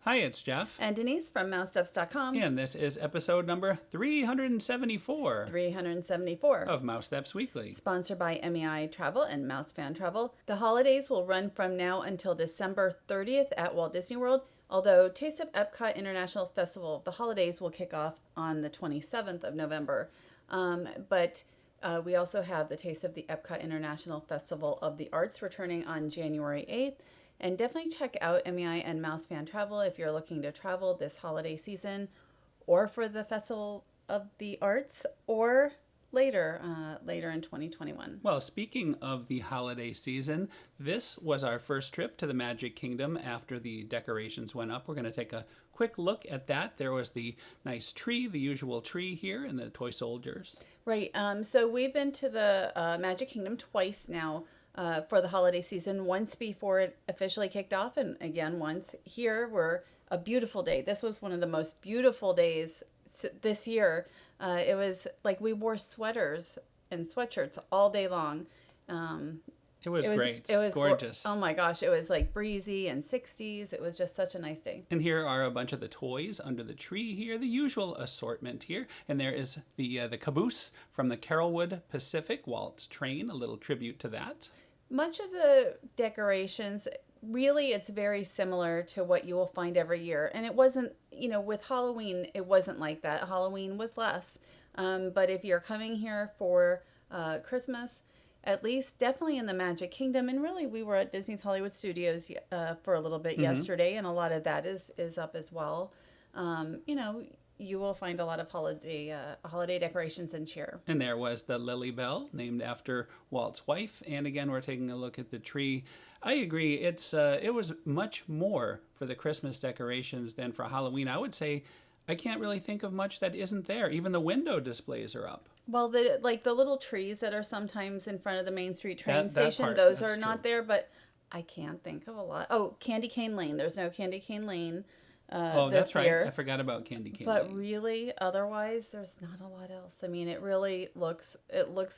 Hi, it's Jeff. And Denise from Mousesteps.com. And this is episode number 374 of Mousesteps Weekly. Sponsored by MEI Travel and Mouse Fan Travel. The holidays will run from now until December 30th at Walt Disney World, although Taste of Epcot International Festival of the Holidays will kick off on the 27th of November. But we also have the Taste of the Epcot International Festival of the Arts returning on January 8th. And definitely check out MEI and Mouse Fan Travel if you're looking to travel this holiday season or for the Festival of the Arts or later in 2021. Well, speaking of the holiday season, this was our first trip to the Magic Kingdom after the decorations went up. We're going to take a quick look at that. There was the nice tree, the usual tree here, and the toy soldiers. Right. So we've been to the Magic Kingdom twice now. For the holiday season, once before it officially kicked off, and again once here. We're a beautiful day. This was one of the most beautiful days this year. It was like we wore sweaters and sweatshirts all day long. It was great. It was gorgeous. Oh my gosh, it was like breezy and 60s. It was just such a nice day. And here are a bunch of the toys under the tree here, the usual assortment here. And there is the caboose from the Carolwood Pacific Waltz train, a little tribute to that. Much of the decorations, really, it's very similar to what you will find every year. And it wasn't, with Halloween, it wasn't like that. Halloween was less. But if you're coming here for Christmas, at least definitely in the Magic Kingdom, and really we were at Disney's Hollywood Studios for a little bit yesterday, and a lot of that is up as well. You will find a lot of holiday decorations and cheer. And there was the Lily Bell, named after Walt's wife. And again, we're taking a look at the tree. I agree. It was much more for the Christmas decorations than for Halloween. I would say I can't really think of much that isn't there. Even the window displays are up. Well, the little trees that are sometimes in front of the Main Street train station, those are not there. But I can't think of a lot. Oh, Candy Cane Lane. There's no Candy Cane Lane. That's right. Year. I forgot about Candy Cane. But really, otherwise, there's not a lot else. I mean, it really looks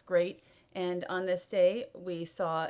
great. And on this day, we saw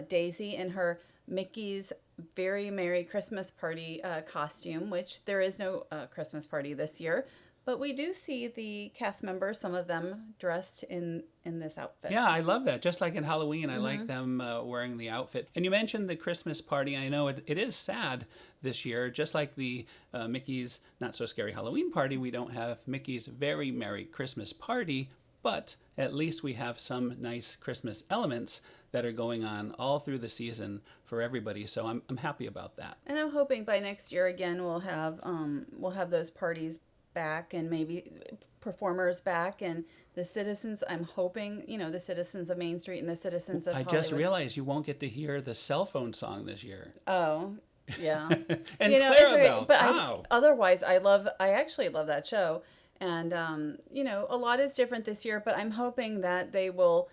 Daisy in her Mickey's Very Merry Christmas Party costume, which there is no Christmas party this year. But we do see the cast members, some of them dressed in this outfit. Yeah, I love that. Just like in Halloween, I like them wearing the outfit. And you mentioned the Christmas party. I know it is sad this year. Just like the Mickey's Not So Scary Halloween party, we don't have Mickey's Very Merry Christmas Party. But at least we have some nice Christmas elements that are going on all through the season for everybody. So I'm happy about that. And I'm hoping by next year again we'll have those parties back, and maybe performers back, and the citizens. I'm hoping, the citizens of Main Street and the citizens of Hollywood. I just realized you won't get to hear the cell phone song this year. Oh, yeah. And Clarabelle. But wow. Otherwise, I actually love that show. And, a lot is different this year, but I'm hoping that they will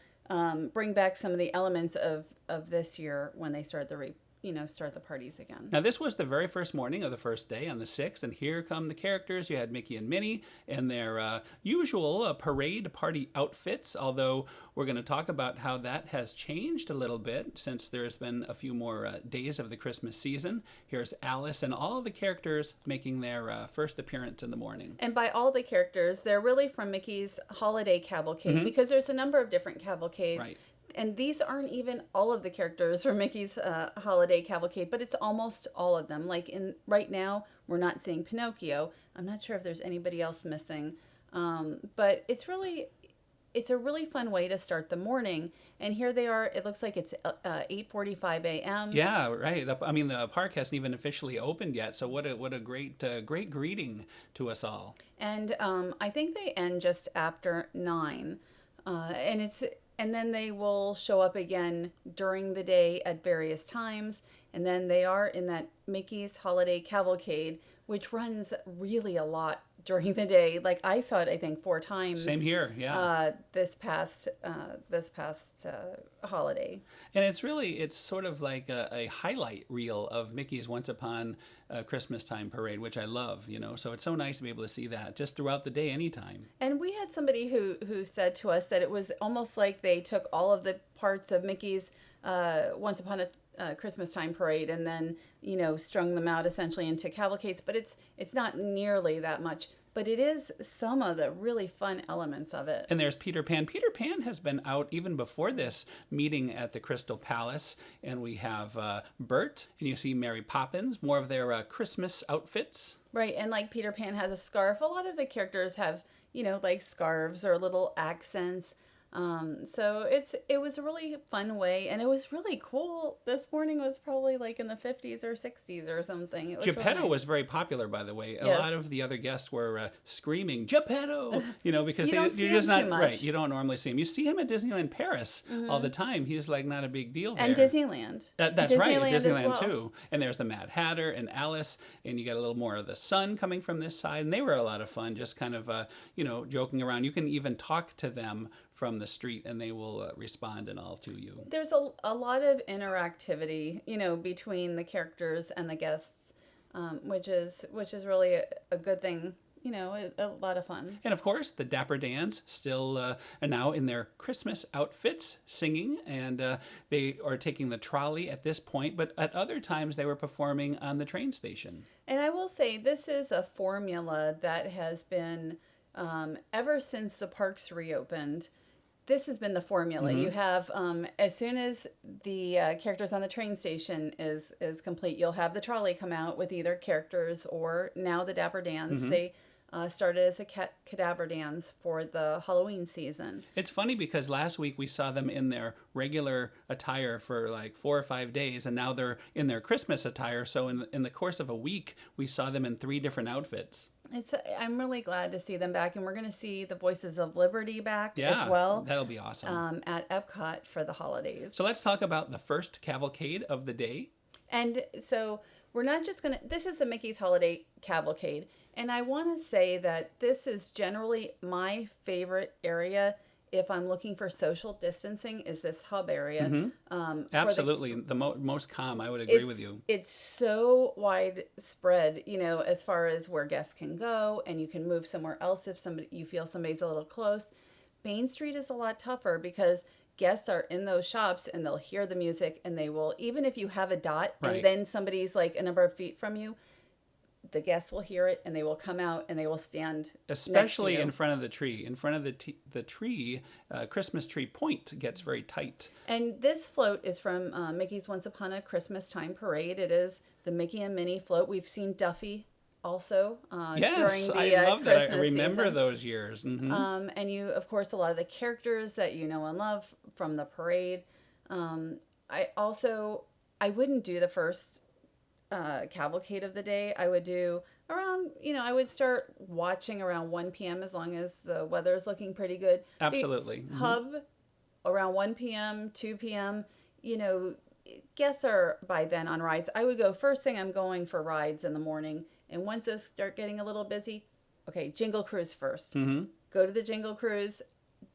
bring back some of the elements of this year when they start the parties again. Now, this was the very first morning of the first day on the 6th, and here come the characters. You had Mickey and Minnie in their usual parade party outfits, although we're going to talk about how that has changed a little bit since there's been a few more days of the Christmas season. Here's Alice and all the characters making their first appearance in the morning. And by all the characters, they're really from Mickey's Holiday Cavalcade, because there's a number of different cavalcades. Right. And these aren't even all of the characters from Mickey's Holiday Cavalcade, but it's almost all of them. Like right now, we're not seeing Pinocchio. I'm not sure if there's anybody else missing, but it's a really fun way to start the morning. And here they are. It looks like it's 8:45 a.m. Yeah, right. I mean, the park hasn't even officially opened yet. So what a great greeting to us all. And I think they end just after 9, and then they will show up again during the day at various times. And then they are in that Mickey's Holiday Cavalcade, which runs really a lot during the day. Like I saw it, I think 4 times. Same here, yeah. This past holiday. And it's sort of like a highlight reel of Mickey's Once Upon a Christmastime Parade, which I love, So it's so nice to be able to see that just throughout the day, anytime. And we had somebody who said to us that it was almost like they took all of the parts of Mickey's Once Upon Christmastime Parade, and then strung them out essentially into cavalcades. But it's not nearly that much. But it is some of the really fun elements of it. And there's Peter Pan. Peter Pan has been out even before this meeting at the Crystal Palace. And we have Bert, and you see Mary Poppins, more of their Christmas outfits. Right, and like Peter Pan has a scarf. A lot of the characters have, like scarves or little accents. So it was a really fun way, and it was really cool. This morning was probably like in the 50s or 60s or something. It was Geppetto really nice. was very popular, by the way. Yes. A lot of the other guests were screaming Geppetto, because You don't see you're just him not too much. right. You don't normally see him. You see him at Disneyland Paris all the time. He's like not a big deal there. And Disneyland. That's right, Disneyland as Disneyland well. too. And there's the Mad Hatter and Alice, and you get a little more of the sun coming from this side. And they were a lot of fun, just kind of joking around. You can even talk to them from the street, and they will respond and all to you. There's a lot of interactivity, between the characters and the guests, which is really a good thing. A lot of fun. And of course, the Dapper Dans still are now in their Christmas outfits singing, and they are taking the trolley at this point, but at other times they were performing on the train station. And I will say, this is a formula that has been, ever since the parks reopened, this has been the formula. You have, as soon as the characters on the train station is complete, you'll have the trolley come out with either characters or now the Dapper Dans. They started as a cadaver dance for the Halloween season. It's funny because last week we saw them in their regular attire for like 4 or 5 days, and now they're in their Christmas attire. So in the course of a week, we saw them in 3 different outfits. I'm really glad to see them back, and we're going to see the Voices of Liberty back Yeah, as well. that'll be awesome. At Epcot for the holidays. So let's talk about the first cavalcade of the day. And so we're not just going to, this is the Mickey's Holiday Cavalcade. And I want to say that this is generally my favorite area if I'm looking for social distancing, is this hub area. Absolutely. The most calm, I would agree with you. It's so widespread, as far as where guests can go, and you can move somewhere else if you feel somebody's a little close. Main Street is a lot tougher because guests are in those shops and they'll hear the music, and they will, even if you have a dot Right. and then somebody's like a number of feet from you, the guests will hear it and they will come out and they will stand Especially next to you. in front of the tree. In front of the tree, Christmas tree point gets very tight. And this float is from Mickey's Once Upon a Christmastime Parade. It is the Mickey and Minnie float. We've seen Duffy also Yes, during the I love that. I Christmas remember season. those years. And you, of course, a lot of the characters that you know and love from the parade. I wouldn't do the first cavalcade of the day. I would do around, I would start watching around 1 p.m. as long as the weather is looking pretty good. Absolutely. Hub around 1 p.m., 2 p.m., guests are by then on rides. I would go first thing, I'm going for rides in the morning. And once those start getting a little busy, okay, Jingle Cruise first. Go to the Jingle Cruise,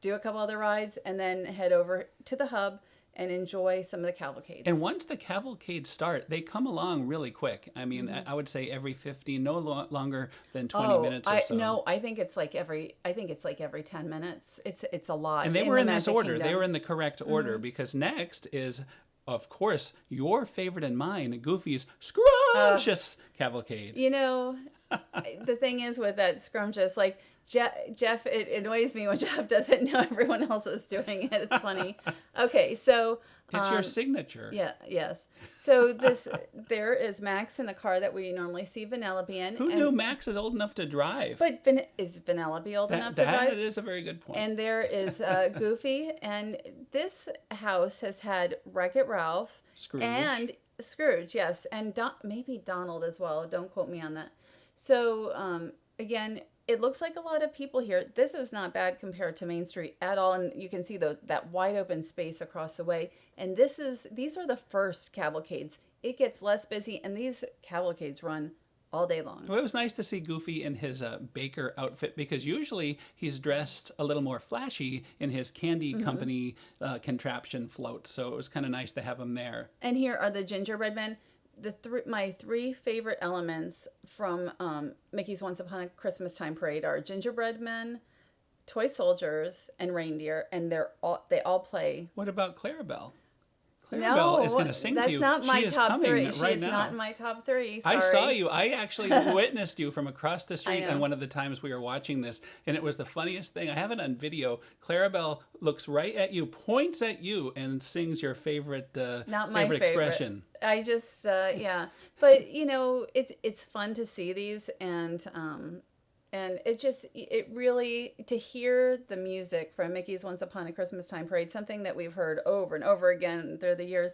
do a couple other rides, and then head over to the hub and enjoy some of the cavalcades. And once the cavalcades start, they come along really quick. I mean, I would say every 15, no longer than 20 minutes or so. No, I think it's like every 10 minutes. It's a lot. And they were in this Magic order. Kingdom. They were in the correct order because next is, of course, your favorite and mine, Goofy's Scrumptious Cavalcade. The thing is with that scrumptious, like Jeff, it annoys me when Jeff doesn't know everyone else is doing it. It's funny. Okay, so It's your signature. yeah, yes. So there is Max in the car that we normally see Vanellope in. Who knew Max is old enough to drive? But is Vanellope old enough to drive? That is a very good point. And there is Goofy, and this house has had Wreck-It Ralph Scrooge. and Scrooge, yes, and maybe Donald as well. Don't quote me on that. So again, it looks like a lot of people here. This is not bad compared to Main Street at all, and you can see that wide open space across the way. And these are the first cavalcades. It gets less busy, and these cavalcades run all day long. Well, it was nice to see Goofy in his baker outfit because usually he's dressed a little more flashy in his candy company contraption float. So it was kind of nice to have him there. And here are the Gingerbread Men. My 3 favorite elements from Mickey's Once Upon a Christmastime Parade are Gingerbread Men, Toy Soldiers, and Reindeer, and they all play. What about Clarabelle? Clarabelle is going to sing to you. That's not my she is top coming three. right She's now. not in my top three. Sorry. I saw you. I actually witnessed you from across the street know. on one of the times we were watching this, and it was the funniest thing. I have it on video. Clarabelle looks right at you, points at you, and sings your favorite Not my favorite expression. I just yeah, but you know, it's fun to see these, and it really, to hear the music from Mickey's Once Upon a Christmastime Parade, something that we've heard over and over again through the years.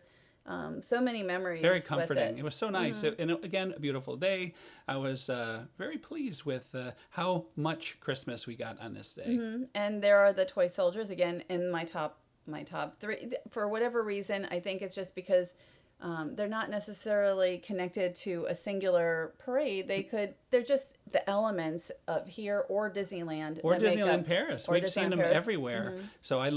So many memories. Very comforting. With It was so nice. And again, a beautiful day. I was very pleased with how much Christmas we got on this day. And there are the toy soldiers again in my top three. For whatever reason, I think it's just because they're not necessarily connected to a singular parade. They're just the elements of here or Disneyland. Or that make Disneyland up- Paris. or We've Disneyland seen them Paris. everywhere. So I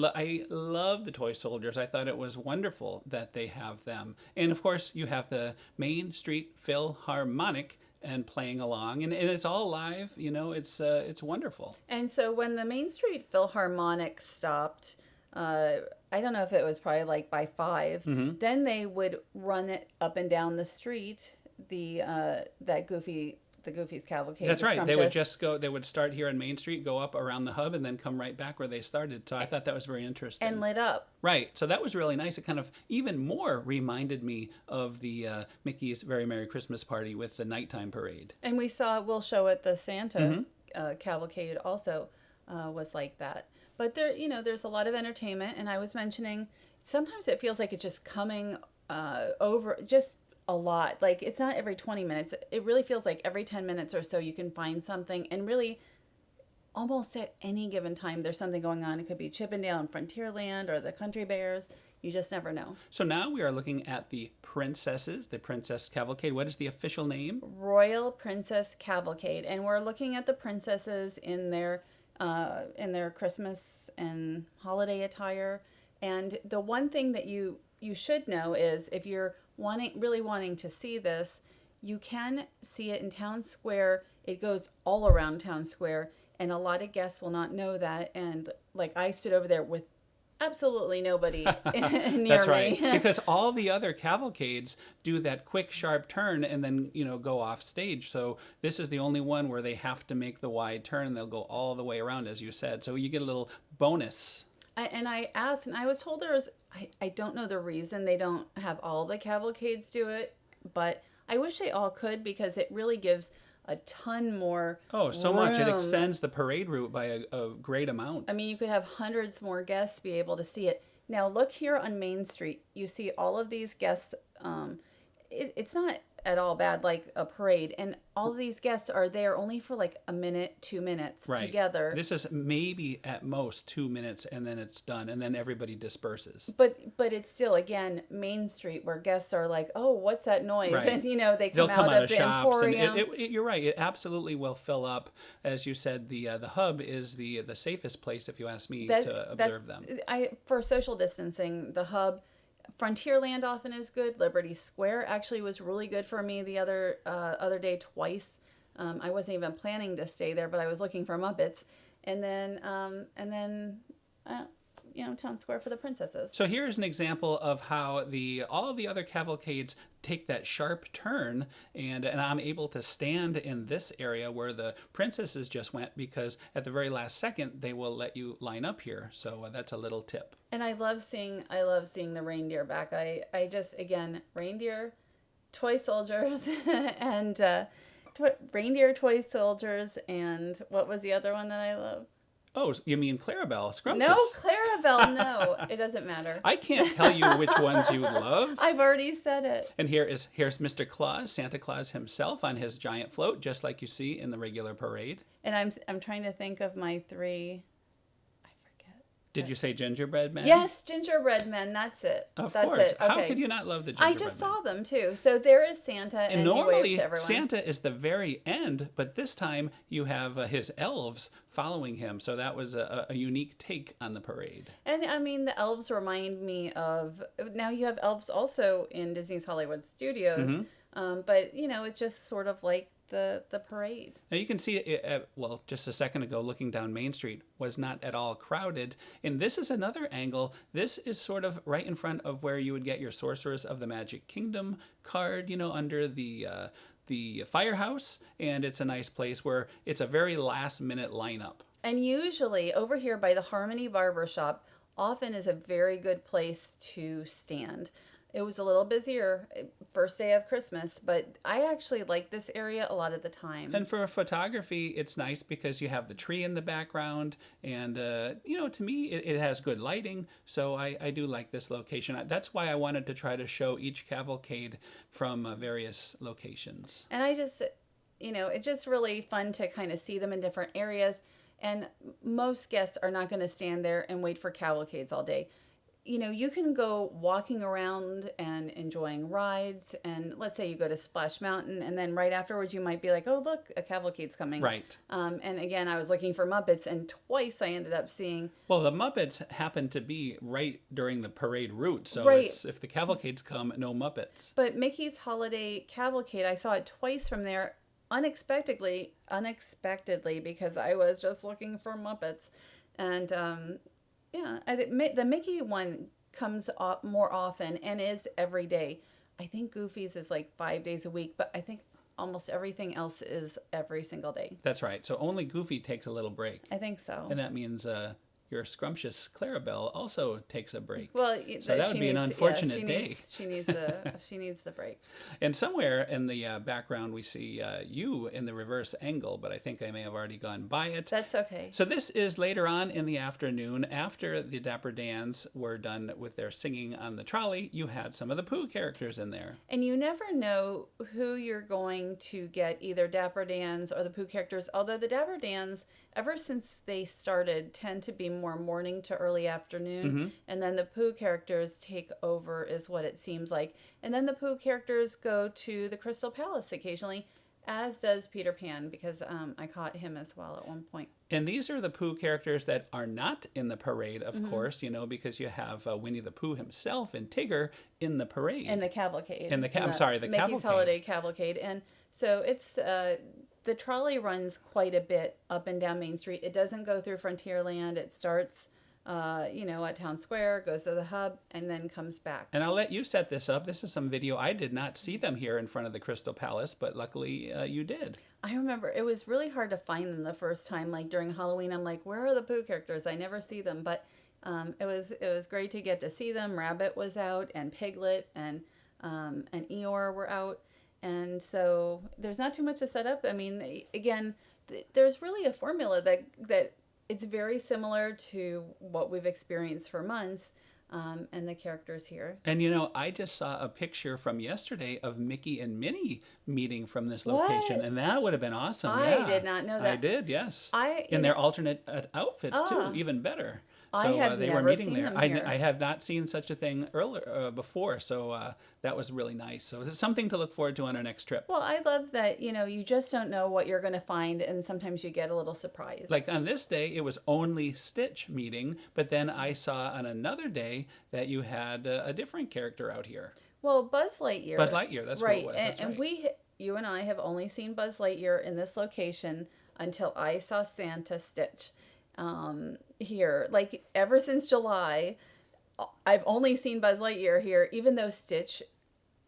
love the toy soldiers. I thought it was wonderful that they have them. And of course, you have the Main Street Philharmonic and playing along, and it's all live. You know, it's wonderful. And so when the Main Street Philharmonic stopped, I don't know if it was probably like by 5, then they would run it up and down the street, the Goofy's Cavalcade. That's the right. They would Scrumptious. just go. They would start here on Main Street, go up around the hub, and then come right back where they started. So I thought that was very interesting. And lit up. Right. So that was really nice. It kind of even more reminded me of the Mickey's Very Merry Christmas Party with the nighttime parade. And we'll show it the Santa Cavalcade also was like that. But there, you know, there's a lot of entertainment, and I was mentioning sometimes it feels like it's just coming over just a lot. Like it's not every 20 minutes. It really feels like every 10 minutes or so you can find something, and really almost at any given time there's something going on. It could be Chippendale and Frontierland or the Country Bears. You just never know. So now we are looking at the princesses, the Princess Cavalcade. What is the official name? Royal Princess Cavalcade, and we're looking at the princesses in their Christmas and holiday attire. And the one thing that you should know is if you're really wanting to see this, you can see it in Town Square. It goes all around Town Square, and a lot of guests will not know that. And like I stood over there with absolutely nobody near That's me. right. Because all the other cavalcades do that quick, sharp turn and then, you know, go off stage. So this is the only one where they have to make the wide turn, and they'll go all the way around, as you said. So you get a little bonus. And I asked, and I was told there was, I don't know the reason they don't have all the cavalcades do it, but I wish they all could, because it really gives a ton more Oh, so much. It room. extends the parade route by a great amount. I mean, you could have hundreds more guests be able to see it. Now, look here on Main Street. You see all of these guests. It's not at all bad like a parade, and all of these guests are there only for like a minute, 2 minutes Right. together. This is maybe at most 2 minutes, and then it's done, and then everybody disperses. But it's still, again, Main Street, where guests are like, oh, what's that noise? Right. And, you know, They'll come out of the shops, and Emporium. you're right. It absolutely will fill up. As you said, the hub is the safest place, if you ask me, to observe them. For social distancing, the hub, Frontierland often is good. Liberty Square actually was really good for me the other day twice. I wasn't even planning to stay there, but I was looking for Muppets, and then Town Square for the princesses. So here's an example of how all the other cavalcades take that sharp turn, and I'm able to stand in this area where the princesses just went, because at the very last second they will let you line up here. So that's a little tip. And I love seeing the reindeer back. I just, again, reindeer, toy soldiers, and reindeer, toy soldiers, and what was the other one that I love? Oh, you mean Clarabelle, Scrumptious? No, Clarabelle, no. It doesn't matter. I can't tell you which ones you love. I've already said it. And here's Mr. Claus, Santa Claus himself, on his giant float, just like you see in the regular parade. And I'm trying to think of my 3. I forget. Did you say Gingerbread Men? Yes, Gingerbread Men. That's it. Of that's course. It. Okay. How could you not love the I Gingerbread just Men? saw them too. So there is Santa, and he waves normally to everyone. Santa is the very end, but this time you have his elves following him. So that was a unique take on the parade. And I mean, the elves remind me of, now you have elves also in Disney's Hollywood Studios. But, it's just sort of like the parade. Now you can see it, well, just a second ago, looking down Main Street was not at all crowded. And this is another angle. This is sort of right in front of where you would get your Sorcerers of the Magic Kingdom card, under the firehouse. And it's a nice place where it's a very last minute lineup. And usually over here by the Harmony Barber Shop often is a very good place to stand. It was a little busier first day of Christmas, but I actually like this area a lot of the time. And for photography, it's nice because you have the tree in the background. And, to me, it has good lighting. So I do like this location. That's why I wanted to try to show each cavalcade from various locations. And I just, it's just really fun to kind of see them in different areas. And most guests are not going to stand there and wait for cavalcades all day. You can go walking around and enjoying rides. And let's say you go to Splash Mountain, and then right afterwards you might be like, oh, look, a cavalcade's coming. Right. And again, I was looking for Muppets, and twice I ended up seeing... Well, the Muppets happen to be right during the parade route. So right. If the cavalcades come, no Muppets. But Mickey's Holiday Cavalcade, I saw it twice from there unexpectedly, because I was just looking for Muppets. And... yeah, the Mickey one comes up more often and is every day. I think Goofy's is like 5 days a week, but I think almost everything else is every single day. That's right. So only Goofy takes a little break. I think so. And that means your scrumptious Clarabelle also takes a break. Well, so that would be an unfortunate day. She needs the break. And somewhere in the background we see you in the reverse angle, but I think I may have already gone by it. That's okay. So this is later on in the afternoon, after the Dapper Dans were done with their singing on the trolley. You had some of the Pooh characters in there. And you never know who you're going to get, either Dapper Dans or the Pooh characters, although the Dapper Dans, ever since they started, tend to be more morning to early afternoon. Mm-hmm. And then the Pooh characters take over, is what it seems like. And then the Pooh characters go to the Crystal Palace occasionally, as does Peter Pan, because I caught him as well at one point. And these are the Pooh characters that are not in the parade, of course, because you have Winnie the Pooh himself and Tigger in the parade. In the cavalcade. The Mickey's cavalcade. Holiday Cavalcade. And so it's... the trolley runs quite a bit up and down Main Street. It doesn't go through Frontierland. It starts, at Town Square, goes to the hub, and then comes back. And I'll let you set this up. This is some video. I did not see them here in front of the Crystal Palace, but luckily you did. I remember it was really hard to find them the first time. Like during Halloween, I'm like, where are the Pooh characters? I never see them. But it was great to get to see them. Rabbit was out, and Piglet and Eeyore were out. And so there's not too much to set up. I mean, again, there's really a formula that it's very similar to what we've experienced for months, and the characters here. And I just saw a picture from yesterday of Mickey and Minnie meeting from this location, What? and that would have been awesome. I did not know that. I did, yes. In their alternate outfits too, even better. So I have they never were meeting seen there. them here. I have not seen such a thing earlier before, so that was really nice. So it's something to look forward to on our next trip. Well, I love that, you just don't know what you're going to find, and sometimes you get a little surprised. Like on this day, it was only Stitch meeting, but then I saw on another day that you had a different character out here. Well, Buzz Lightyear. Buzz Lightyear, that's right. what it was. And right. you and I have only seen Buzz Lightyear in this location until I saw Santa Stitch. Here, like ever since July, I've only seen Buzz Lightyear here, even though Stitch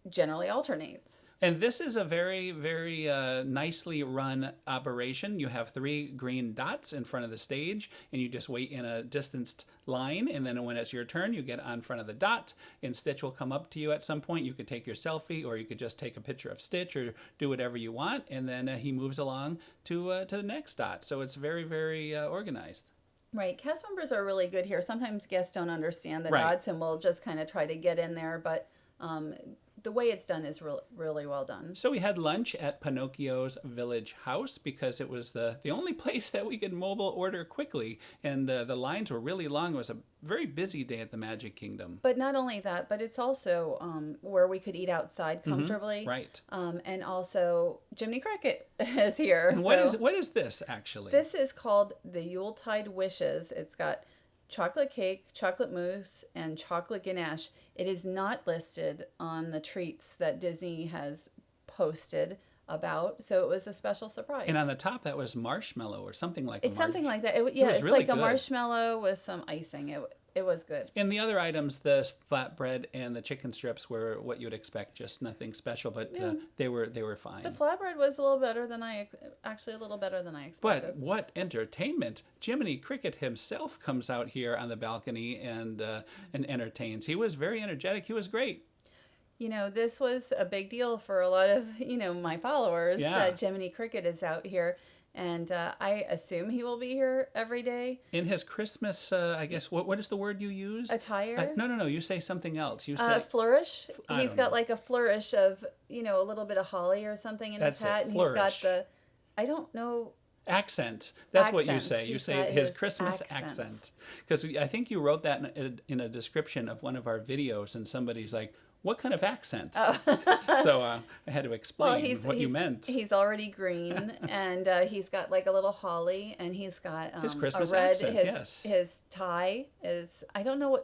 generally alternates. And this is a very, very nicely run operation. You have 3 green dots in front of the stage, and you just wait in a distanced line. And then when it's your turn, you get on front of the dot, and Stitch will come up to you at some point. You could take your selfie, or you could just take a picture of Stitch, or do whatever you want. And then he moves along to the next dot. So it's very, very organized. Right. Cast members are really good here. Sometimes guests don't understand the Right. dots, and we'll just kind of try to get in there. But the way it's done is really well done. So we had lunch at Pinocchio's Village House because it was the only place that we could mobile order quickly. And the lines were really long. It was a very busy day at the Magic Kingdom. But not only that, but it's also where we could eat outside comfortably. Right. And also Jiminy Cricket is here. And what is this actually? This is called the Yuletide Wishes. It's got chocolate cake, chocolate mousse, and chocolate ganache. It is not listed on the treats that Disney has posted about, so it was a special surprise. And on the top, that was marshmallow or something like it's something like that. was It's really like a good. marshmallow with some icing. It was good. And the other items, the flatbread and the chicken strips, were what you would expect, just nothing special, but they were fine. The flatbread was a little better than I expected. But what entertainment! Jiminy Cricket himself comes out here on the balcony and entertains. He was very energetic. He was great. This was a big deal for a lot of, my followers, Yeah. that Jiminy Cricket is out here. And I assume he will be here every day. In his Christmas, I guess, what is the word you use? Attire? No. You say something else. You say Flourish. I He's don't got know. like a flourish of, a little bit of holly or something in That's his hat. it, And he's got flourish. I don't know. accent. That's what you Accents. say. You He's say got his his Christmas accents. accent. Because I think you wrote that in a description of one of our videos, and somebody's like, "What kind of accent?" Oh. So I had to explain what you meant. He's already green, and he's got like a little holly, and he's got His Christmas a red. accent, yes. His tie is, I don't know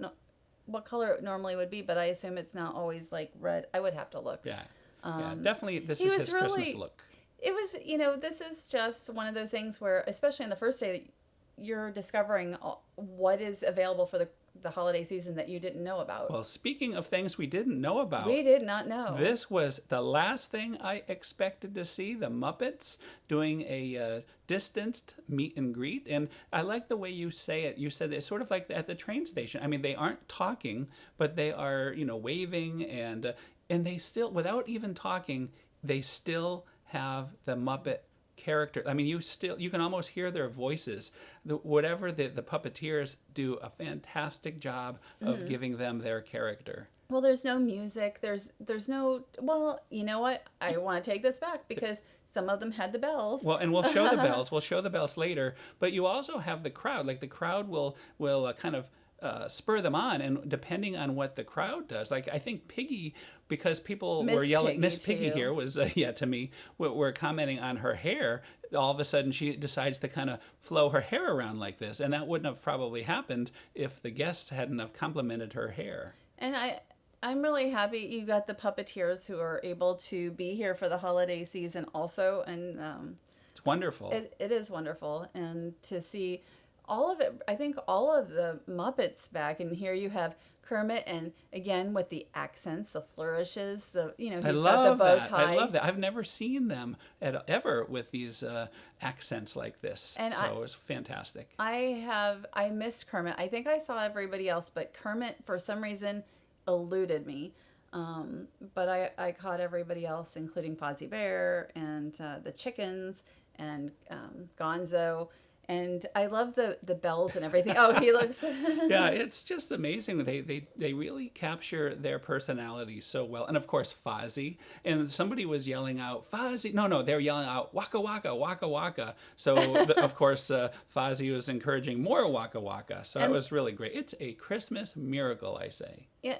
what color it normally would be, but I assume it's not always like red. I would have to look. Yeah. Definitely this he is was his Christmas really- look. It was, this is just one of those things where, especially on the first day, you're discovering what is available for the holiday season that you didn't know about. Well, speaking of things we didn't know about, We did not know. this was the last thing I expected to see, the Muppets doing a distanced meet and greet. And I like the way you say it. You said it's sort of like at the train station. I mean, they aren't talking, but they are, waving, and they still, without even talking, they still have the Muppet character. I mean, you can almost hear their voices. The puppeteers do a fantastic job of giving them their character. Well, there's no music. There's no. Well, you know what? I want to take this back because some of them had the bells. Well, and we'll show the bells. We'll show the bells later. But you also have the crowd. Like the crowd will kind of spur them on, and depending on what the crowd does. Like I think Piggy, because people were yelling, Miss Piggy too. here was to me, were commenting on her hair. All of a sudden, she decides to kind of flow her hair around like this, and that wouldn't have probably happened if the guests hadn't have complimented her hair. And I'm really happy you got the puppeteers who are able to be here for the holiday season also, and It's wonderful. it is wonderful, and to see all of it. I think all of the Muppets back, and here you have Kermit, and again with the accents, the flourishes, he's got the bow tie. I love that. I've never seen them ever with these accents like this. And so it was fantastic. I missed Kermit. I think I saw everybody else, but Kermit for some reason eluded me. But I caught everybody else, including Fozzie Bear and the chickens and Gonzo. And I love the bells and everything. Oh, he looks... Yeah, it's just amazing. They really capture their personalities so well. And of course, Fozzie. And somebody was yelling out, Fozzie. No, they were yelling out, Waka Waka, Waka Waka. So, of course, Fozzie was encouraging more Waka Waka. So that was really great. It's a Christmas miracle, I say. Yeah,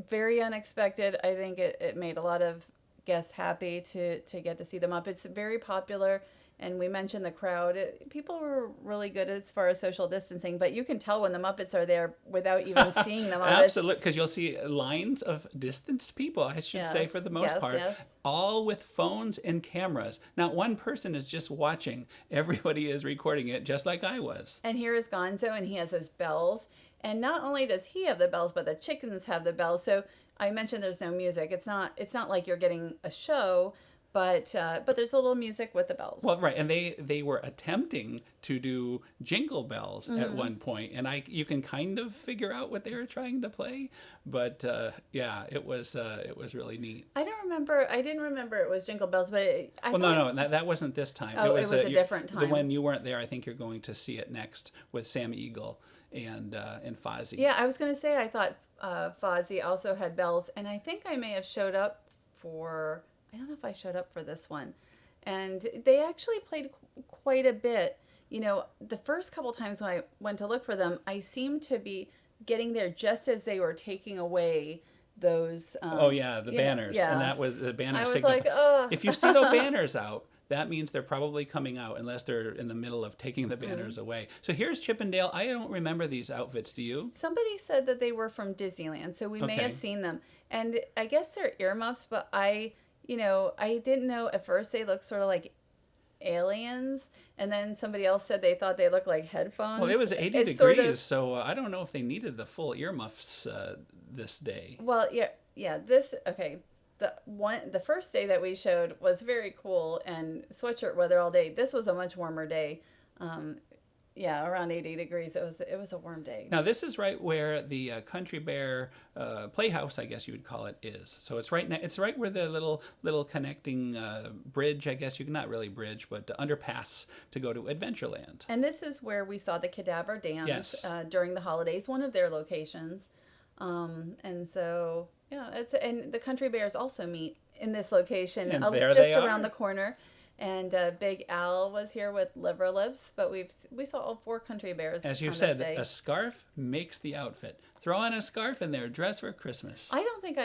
very unexpected. I think it made a lot of guests happy to get to see the Muppets. Very popular. And we mentioned the crowd. People were really good as far as social distancing, but you can tell when the Muppets are there without even seeing the Muppets. Absolutely, because you'll see lines of distanced people, I should say, for the most part, all with phones and cameras. Not one person is just watching. Everybody is recording it, just like I was. And here is Gonzo, and he has his bells. And not only does he have the bells, but the chickens have the bells. So I mentioned there's no music. It's not like you're getting a show. But there's a little music with the bells. Well, right, and they were attempting to do Jingle Bells at one point, and you can kind of figure out what they were trying to play, but yeah, it was really neat. I didn't remember it was Jingle Bells, but no, that wasn't this time. Oh, it was a different time. The one you weren't there, I think you're going to see it next with Sam Eagle and Fozzie. Yeah, I was going to say I thought Fozzie also had bells, and I think I may have showed up for. I don't know if I showed up for this one. And they actually played quite a bit. The first couple times when I went to look for them, I seemed to be getting there just as they were taking away those... the banners. Yes. And that was the banner I was signal. like, ugh. If you see those banners out, that means they're probably coming out unless they're in the middle of taking the banners away. So here's Chip and Dale. I don't remember these outfits. Do you? Somebody said that they were from Disneyland, so we may have seen them. And I guess they're earmuffs, but I didn't know at first they looked sort of like aliens, and then somebody else said they thought they looked like headphones. Well, it was 80 degrees, so I don't know if they needed the full earmuffs this day. Well, yeah. Okay. The first day that we showed was very cool and sweatshirt weather all day. This was a much warmer day. Around 80 degrees. It was a warm day. Now this is right where the Country Bear playhouse, I guess you would call it, is. So it's right where the little connecting bridge, I guess not really bridge, but underpass to go to Adventureland. And this is where we saw the Cadaver Dans during the holidays, one of their locations. And so and the Country Bears also meet in this location, and there just they are. around the corner. And Big Al was here with liver lips, but we saw all 4 country bears. As you said, a scarf makes the outfit. Throw on a scarf and they're dressed for Christmas. I don't think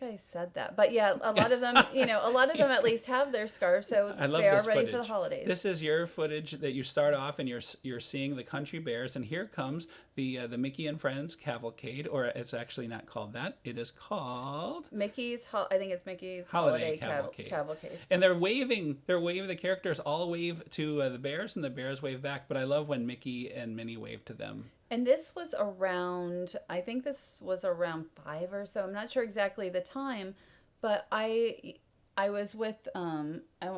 I said that, but yeah, a lot of them, at least have their scarves, so they are ready for the holidays. This is your footage that you start off, and you're seeing the country bears, and here comes the Mickey and Friends Cavalcade, or it's actually not called that. It is called I think it's Mickey's Holiday Cavalcade. And they're waving the characters all wave to the bears, and the bears wave back. But I love when Mickey and Minnie wave to them. And this was around 5 or so. I'm not sure exactly the time, but I was with a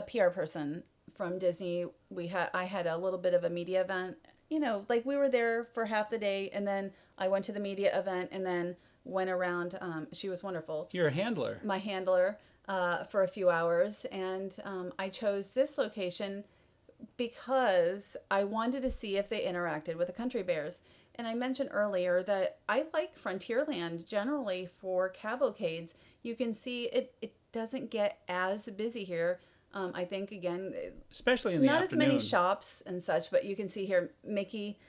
PR person from Disney. I had a little bit of a media event. Like we were there for half the day, and then I went to the media event, and then went around. She was wonderful. You're a handler. My handler for a few hours, and I chose this location because I wanted to see if they interacted with the country bears. And I mentioned earlier that I like Frontierland generally for cavalcades. You can see it doesn't get as busy here. I think, again, especially in the not afternoon. as many shops and such, but you can see here Mickey.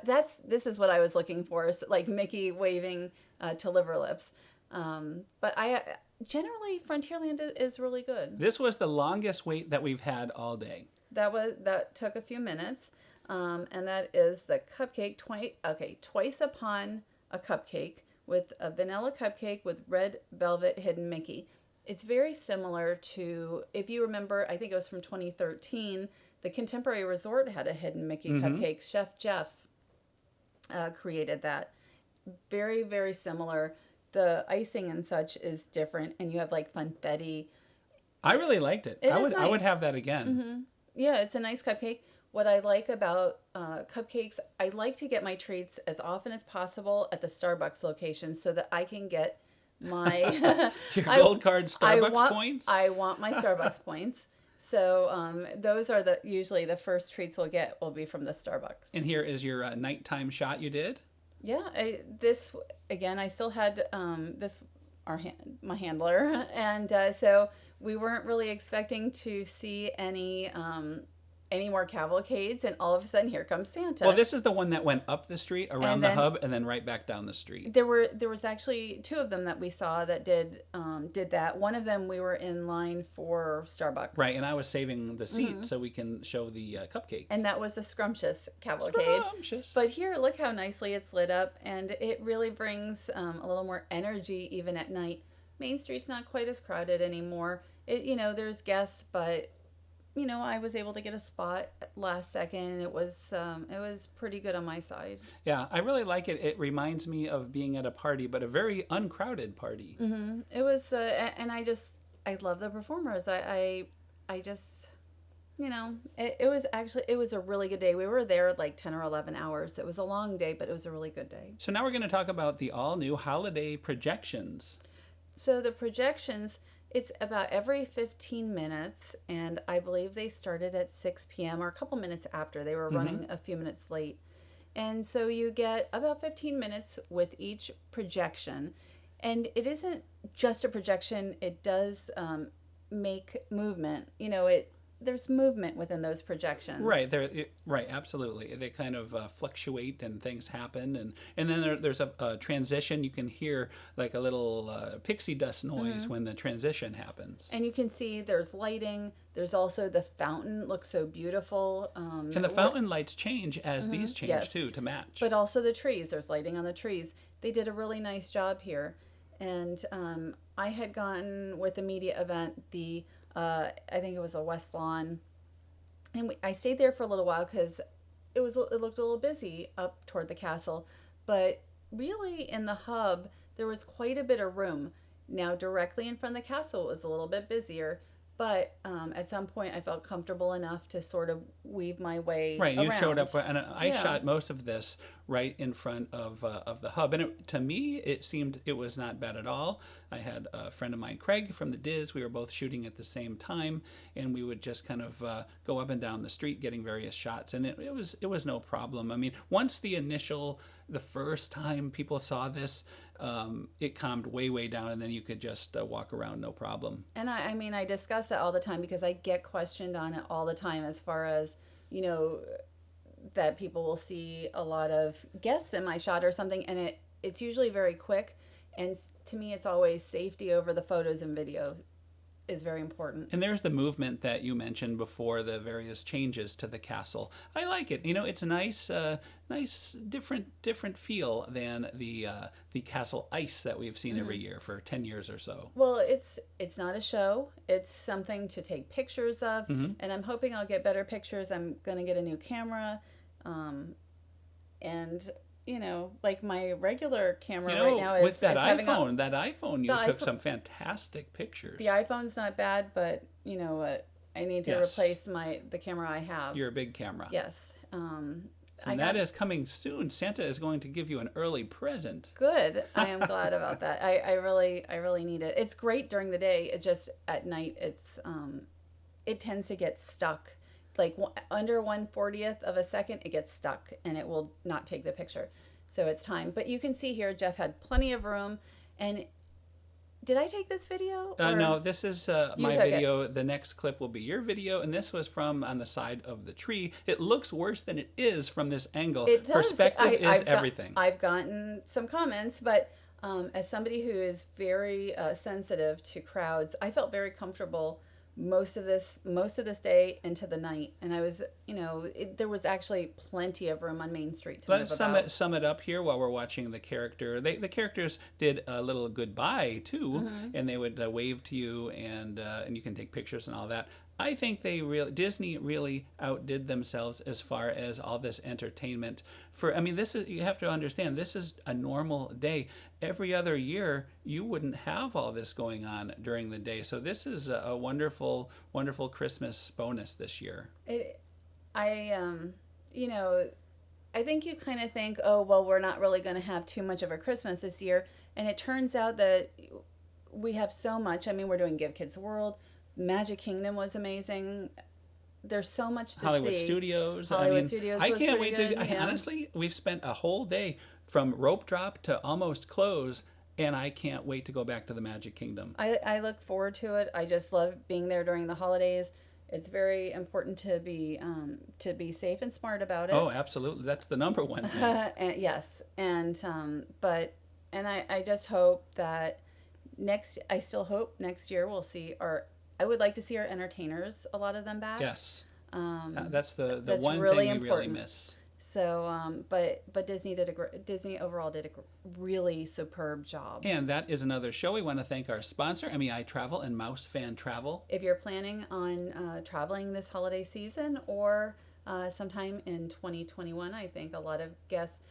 This is what I was looking for, is like Mickey waving to liver lips. But generally Frontierland is really good. This was the longest wait that we've had all day. That took a few minutes, and that is the cupcake. Twice Upon a Cupcake, with a vanilla cupcake with red velvet hidden Mickey. It's very similar to, if you remember, I think it was from 2013, the Contemporary Resort had a hidden Mickey cupcake. Chef Jeff created that. Very, very similar. The icing and such is different, and you have like funfetti. I really liked it. I would have that again. Mm-hmm. Yeah, it's a nice cupcake. What I like about cupcakes, I like to get my treats as often as possible at the Starbucks location so that I can get my your gold card Starbucks points. I want my Starbucks points. So those are usually the first treats we'll get will be from the Starbucks. And here is your nighttime shot you did. Yeah, this again. I still had my handler, and so we weren't really expecting to see any more cavalcades, and all of a sudden here comes Santa. Well, this is the one that went up the street around the hub and then right back down the street. There was actually 2 of them that we saw that did that. One of them we were in line for Starbucks. Right, and I was saving the seat so we can show the cupcake. And that was a scrumptious cavalcade. Scrumptious. But here, look how nicely it's lit up, and it really brings a little more energy even at night. Main Street's not quite as crowded anymore. There's guests, but I was able to get a spot last second, and it was pretty good on my side. Yeah, I really like it. It reminds me of being at a party, but a very uncrowded party. Mm-hmm. It was, and I love the performers. I just, it was a really good day. We were there like 10 or 11 hours. It was a long day, but it was a really good day. So now we're going to talk about the all-new holiday projections. So the projections, it's about every 15 minutes, and I believe they started at 6 p.m. or a couple minutes after. They were running a few minutes late. And so you get about 15 minutes with each projection. And it isn't just a projection. It does make movement. There's movement within those projections. Right, right, absolutely. They kind of fluctuate and things happen, and then there's a transition. You can hear like a little pixie dust noise when the transition happens. And you can see there's lighting. There's also the fountain, looks so beautiful. And the fountain lights change as these change too, to match. But also the trees. There's lighting on the trees. They did a really nice job here. And I had gone with the media event, I think it was a West Lawn, and I stayed there for a little while because it looked a little busy up toward the castle, but really in the hub there was quite a bit of room. Now directly in front of the castle it was a little bit busier, but at some point I felt comfortable enough to sort of weave my way Right, around. you showed up, and I shot most of this right in front of the hub, and to me it seemed it was not bad at all. I had a friend of mine, Craig from the Diz. We were both shooting at the same time, and we would just kind of go up and down the street getting various shots, and it was no problem. I mean, once the first time people saw this, it calmed way down, and then you could just walk around no problem. And I mean, I discuss it all the time because I get questioned on it all the time as far as, that people will see a lot of guests in my shot or something, and it's usually very quick. And to me, it's always safety over the photos and video is very important. And there's the movement that you mentioned before, the various changes to the castle. I like it. It's a nice, different feel than the castle ice that we've seen every year for 10 years or so. Well, it's not a show. It's something to take pictures of, and I'm hoping I'll get better pictures. I'm going to get a new camera, and like my regular camera right now is with that iPhone. That iPhone, you took some fantastic pictures. The iPhone's not bad, but you know what? I need to replace the camera I have. Your big camera. Yes. And that is coming soon. Santa is going to give you an early present. Good. I am glad about that. I really need it. It's great during the day. It just at night it tends to get stuck. Like under 1/40th of a second, it gets stuck and it will not take the picture. So it's time. But you can see here, Jeff had plenty of room. And did I take this video? No, this is my video. The next clip will be your video. And this was from on the side of the tree. It looks worse than it is from this angle. It does. Perspective is everything. I've gotten some comments, but as somebody who is very sensitive to crowds, I felt very comfortable most of this day into the night, and I was, there was actually plenty of room on Main Street to Let's sum it up here while we're watching the character. The characters did a little goodbye too, and they would wave to you, and you can take pictures and all that. I think Disney really outdid themselves as far as all this entertainment. You have to understand, this is a normal day. Every other year, you wouldn't have all this going on during the day. So this is a wonderful, wonderful Christmas bonus this year. I think you kind of think, oh, well, we're not really going to have too much of a Christmas this year. And it turns out that we have so much. I mean, we're doing Give Kids World. Magic Kingdom was amazing. There's so much to Hollywood see. Studios. Hollywood Studios. I can't wait to. Honestly, we've spent a whole day from rope drop to almost close, and I can't wait to go back to the Magic Kingdom. I look forward to it. I just love being there during the holidays. It's very important to be safe and smart about it. Oh, absolutely. That's the number one thing. Yes, and I just hope that I still hope next year we'll see I would like to see our entertainers, a lot of them back. Yes. That's the one really thing we important. really miss. So, but Disney overall did a really superb job. And that is another show. We want to thank our sponsor, MEI Travel and Mouse Fan Travel. If you're planning on traveling this holiday season or sometime in 2021, I think a lot of guests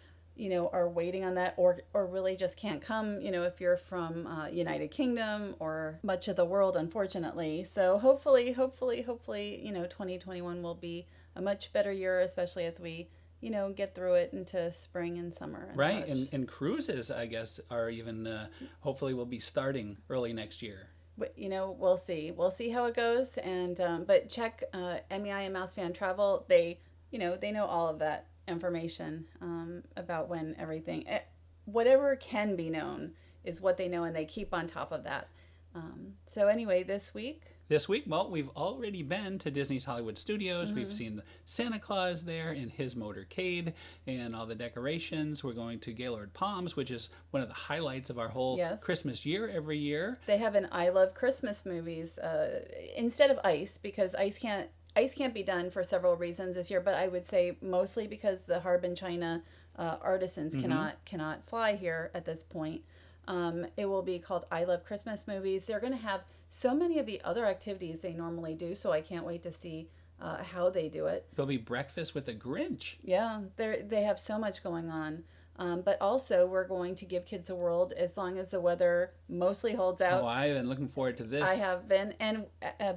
are waiting on that or really just can't come, if you're from United Kingdom or much of the world, unfortunately. So hopefully, 2021 will be a much better year, especially as we, get through it into spring and summer. Right. And cruises, I guess, are even, hopefully will be starting early next year. But, we'll see. We'll see how it goes. And, but check MEI and Mouse Fan Travel. They know all of that information about when everything, whatever can be known is what they know, and they keep on top of that. So anyway, this week, well, we've already been to Disney's Hollywood Studios. We've seen Santa Claus there in his motorcade and all the decorations. We're going to Gaylord Palms, which is one of the highlights of our whole Christmas year every year. They have an I Love Christmas movies instead of ice, because ice can't be done for several reasons this year, but I would say mostly because the Harbin China artisans cannot fly here at this point. It will be called I Love Christmas Movies. They're going to have so many of the other activities they normally do, so I can't wait to see how they do it. There'll be breakfast with the Grinch. Yeah, they have so much going on. But also, we're going to give kids a world as long as the weather mostly holds out. Oh, I've been looking forward to this. I have been. And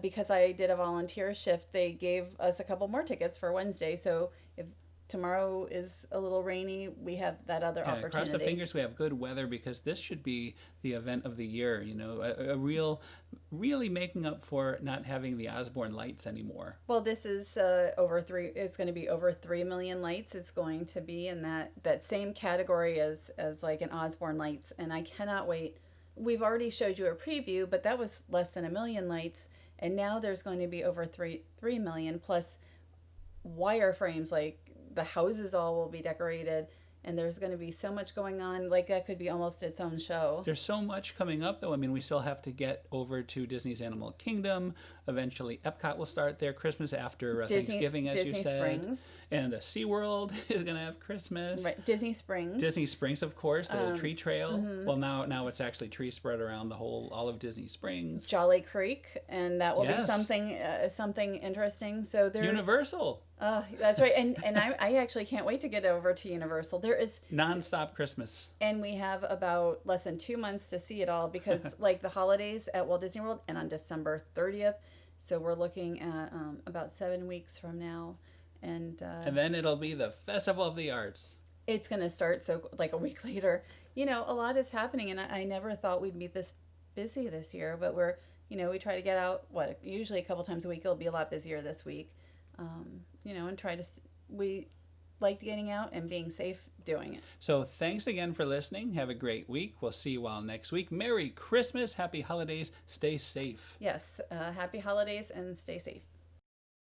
because I did a volunteer shift, they gave us a couple more tickets for Wednesday. So if tomorrow is a little rainy, we have that other opportunity. Cross the fingers we have good weather, because this should be the event of the year, really making up for not having the Osborne lights anymore. Well, this is it's going to be over 3 million lights. It's going to be in that same category as like an Osborne lights, and I cannot wait. We've already showed you a preview, but that was less than 1 million lights, and now there's going to be over 3 million plus wireframes. Like, the houses all will be decorated, and there's going to be so much going on. Like, that could be almost its own show. There's so much coming up, though. I mean, we still have to get over to Disney's Animal Kingdom. Eventually, Epcot will start their Christmas after Thanksgiving, as Disney you said. Springs. And SeaWorld is going to have Christmas. Right, Disney Springs. Disney Springs, of course, the tree trail. Mm-hmm. Well, now it's actually trees spread around all of Disney Springs. Jolly Creek, and that will be something interesting. So there. Universal. That's right, and I actually can't wait to get over to Universal. There is non-stop Christmas, and we have about less than 2 months to see it all, because like the holidays at Walt Disney World and on December 30th, so we're looking at about 7 weeks from now, and then it'll be the Festival of the Arts. It's gonna start so like a week later. A lot is happening, and I never thought we'd be this busy this year, but we're we try to get out usually a couple times a week. It'll be a lot busier this week. And try to, we liked getting out and being safe doing it. So thanks again for listening. Have a great week. We'll see you all next week. Merry Christmas. Happy holidays. Stay safe. Yes. Happy holidays and stay safe.